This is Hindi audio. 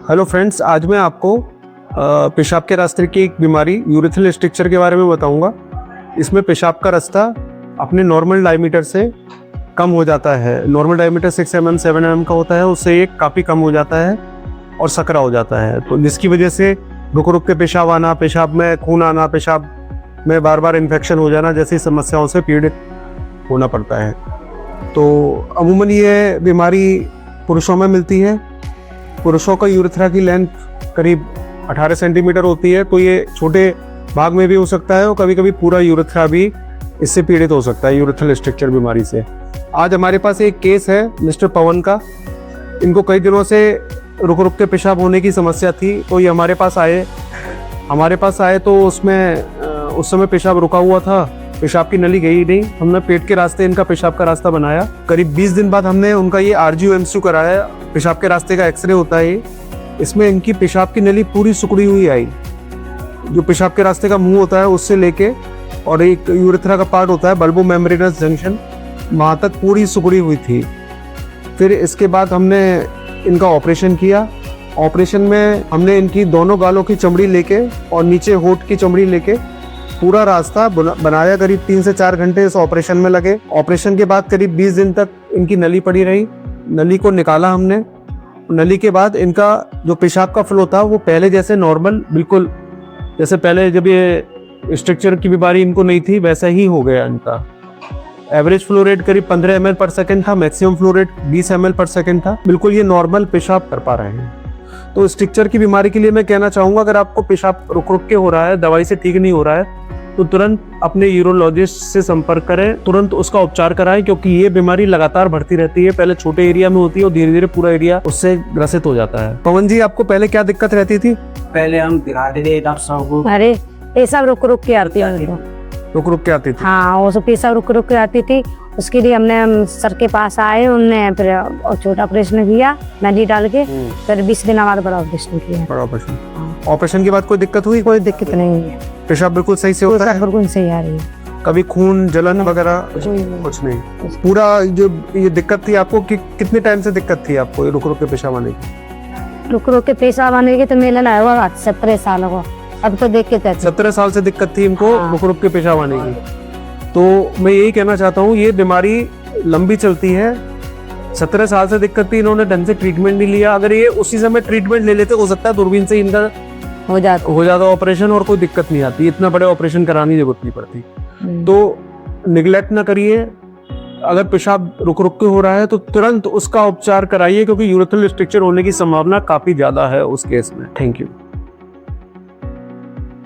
हेलो फ्रेंड्स, आज मैं आपको पेशाब के रास्ते की एक बीमारी यूरेथ्रल स्ट्रक्चर के बारे में बताऊंगा। इसमें पेशाब का रास्ता अपने नॉर्मल डायमीटर से कम हो जाता है। नॉर्मल डायमीटर 6 mm 7 mm का होता है, उससे ये काफ़ी कम हो जाता है और सकरा हो जाता है। तो जिसकी वजह से रुक रुक के पेशाब आना, पेशाब में खून आना, पेशाब में बार बार इन्फेक्शन हो जाना जैसी समस्याओं से पीड़ित होना पड़ता है। तो अमूमन ये बीमारी पुरुषों में मिलती है। पुरुषों का यूरेथ्रा की लेंथ करीब 18 सेंटीमीटर होती है, तो ये छोटे भाग में भी हो सकता है और कभी कभी पूरा यूरेथ्रा भी इससे पीड़ित हो सकता है, यूरेथ्रल स्ट्रक्चर बीमारी से। आज हमारे पास एक केस है मिस्टर पवन का। इनको कई दिनों से रुक रुक के पेशाब होने की समस्या थी, तो ये हमारे पास आए तो उस समय पेशाब रुका हुआ था, पेशाब की नली गई नहीं। हमने पेट के रास्ते इनका पेशाब का रास्ता बनाया। करीब 20 दिन बाद हमने उनका ये RGO-MCU कराया। पेशाब के रास्ते का एक्सरे होता है। इसमें इनकी पेशाब की नली पूरी सिकुड़ी हुई आई। जो पेशाब के रास्ते का मुंह होता है उससे लेके और एक यूरेथ्रा का पार्ट होता है बल्बो मेम्ब्रेनस जंक्शन, वहाँ तक पूरी सिकुड़ी हुई थी। फिर इसके बाद हमने इनका ऑपरेशन किया। ऑपरेशन में हमने इनकी दोनों गालों की चमड़ी लेके और नीचे होठ की चमड़ी लेके पूरा रास्ता बनाया। करीब 3 से 4 घंटे इस ऑपरेशन में लगे। ऑपरेशन के बाद करीब 20 दिन तक इनकी नली पड़ी रही। नली को निकाला हमने। नली के बाद इनका जो पेशाब का फ्लो था वो पहले जैसे नॉर्मल, बिल्कुल जैसे पहले जब ये स्ट्रक्चर की बीमारी इनको नहीं थी वैसा ही हो गया इनका। एवरेज फ्लो रेट करीब 15 ml पर सेकेंड था, मैक्सिमम फ्लो रेट 20 ml पर सेकेंड था। बिल्कुल ये नॉर्मल पेशाब कर पा रहे हैं। तो स्ट्रक्चर की बीमारी के लिए मैं कहना चाहूँगा, अगर आपको पेशाब रुक रुक के हो रहा है, दवाई से ठीक नहीं हो रहा है, तो तुरंत अपने यूरोलॉजिस्ट से संपर्क करें, तुरंत उसका उपचार कराएं, क्योंकि ये बीमारी लगातार बढ़ती रहती है। पहले छोटे एरिया में होती है और धीरे धीरे पूरा एरिया उससे ग्रसित हो जाता है। पवन जी, आपको पहले क्या दिक्कत रहती थी? पहले हम दिखाते थे डॉक्टर साहब को। अरे पेशाब रुक रुक के आती है, रुक रुक के आती थी। हाँ, वो सब पेशाब रुक रुक के आती थी। उसके लिए हम सर के पास आए, उनने फिर छोटा ऑपरेशन किया नली डाल के। फिर 20 दिन बाद बड़ा ऑपरेशन किया। बड़ा ऑपरेशन। ऑपरेशन के बाद कोई दिक्कत हुई? कोई दिक्कत नहीं है, पेशाब बिल्कुल सही से होता है? बिल्कुल सही आ रही है। कभी खून जलन वगैरह कुछ नहीं? पूरा जो ये दिक्कत थी आपको, कितने टाइम से दिक्कत थी आपको रुक रुक के पेशाब आने की? रुक रुक के पेशाब आने की तो मेला ना हुआ 17 साल हो। अब तो देख के 17 साल से दिक्कत थी इनको रुक रुक के पेशाब आने की। तो मैं यही कहना चाहता हूँ, ये बीमारी लंबी चलती है। 17 साल से दिक्कत थी, इन्होंने ढंग से ट्रीटमेंट नहीं लिया। अगर ये उसी समय ट्रीटमेंट ले लेते, हो सकता है दूरबीन से इनका हो जाता ऑपरेशन और कोई दिक्कत नहीं आती, इतना बड़े ऑपरेशन कराने की जरूरत नहीं पड़ती। तो निगलेक्ट ना करिए। अगर पेशाब रुक रुक के हो रहा है तो तुरंत उसका उपचार कराइए, क्योंकि यूरेथ्रल स्ट्रक्चर होने की संभावना काफी ज्यादा है उस केस में। Thank you.